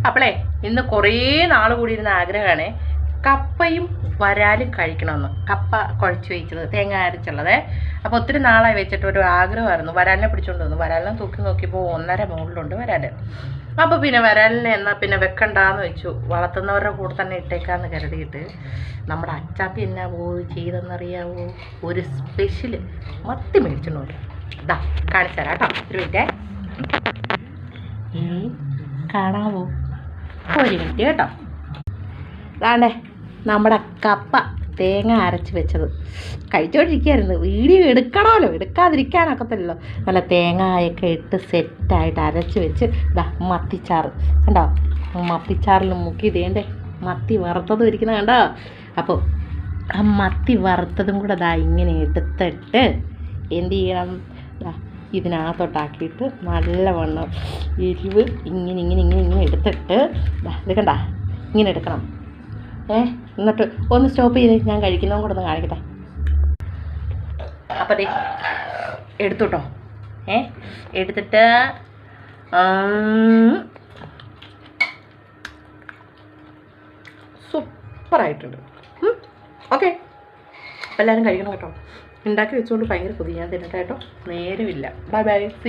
അപ്പോളേ ഇന്ന് കുറേ നാൾ കൂടിയിരുന്ന ആഗ്രഹമാണ് കപ്പയും വരാലും കഴിക്കണമെന്ന്. കപ്പ കുഴച്ച് വെച്ചത് തേങ്ങ അരച്ചുള്ളത്. അപ്പോൾ ഒത്തിരി നാളായി വെച്ചിട്ട് ഒരു ആഗ്രഹമായിരുന്നു. വരാലിനെ പിടിച്ചുകൊണ്ട് വന്നു. വരാലിനെ തൂക്കി നോക്കിയപ്പോൾ 1.5 മുകളിലുണ്ട് വരാൽ. അപ്പോൾ പിന്നെ വരാലിനെ എന്നാൽ പിന്നെ വെക്കണ്ടാന്ന് വെച്ചു. വളർത്തുന്നവരുടെ കൂടെ തന്നെ ഇട്ടേക്കാന്ന് കരുതിയിട്ട് നമ്മുടെ അച്ചാപ്പി എന്നാ പോയി ചെയ്തെന്നറിയാവോ? ഒരു സ്പെഷ്യൽ മത്തി മേടിച്ചോണ്ട് വരും. ഇതാ കാണിച്ചു തരാം കേട്ടോ. ഒരു മിനിറ്റേ, കാണാവോ? ഒരു മിനിറ്റ് കേട്ടോ. അതാണ്ടേ നമ്മുടെ കപ്പ തേങ്ങ അരച്ച് വെച്ചത് കഴിച്ചോണ്ടിരിക്കുകയായിരുന്നു. വീഡിയോ എടുക്കണമല്ലോ, എടുക്കാതിരിക്കാനൊക്കത്തില്ലല്ലോ. നല്ല തേങ്ങയൊക്കെ ഇട്ട് സെറ്റായിട്ട് അരച്ച് വെച്ച് ഇതാ മത്തിച്ചാറ് കണ്ടോ. മത്തിച്ചാറിൽ മുക്കി തേണ്ടേ മത്തി വറുത്തതും ഇരിക്കുന്നത് കണ്ടോ. അപ്പോൾ ആ മത്തി വറുത്തതും കൂടെ ദാ ഇങ്ങനെ എടുത്തിട്ട് എന്ത് ചെയ്യണം, ഇതിനകത്തോട്ടാക്കിയിട്ട് നല്ലവണ്ണം എരിവ് ഇങ്ങനെ ഇങ്ങനെ ഇങ്ങനെ ഇങ്ങനെ എടുത്തിട്ട് ഇത് കണ്ട ഇങ്ങനെ എടുക്കണം. എന്നിട്ട് ഒന്ന് സ്റ്റോപ്പ് ചെയ്ത് ഞാൻ കഴിക്കുന്നതും കൂടെ ഒന്ന് കാണിക്കട്ടെ. അപ്പം ദേ എടുത്തു കേട്ടോ. എടുത്തിട്ട് സൂപ്പറായിട്ടുണ്ട്. ഓക്കെ, അപ്പം എല്ലാവരും കഴിക്കണം കേട്ടോ. ഉണ്ടാക്കി വെച്ചുകൊണ്ട് ഭയങ്കര കൊതി. ഞാൻ തിന്നട്ടെ കേട്ടോ, നേരമില്ല. Bye bye.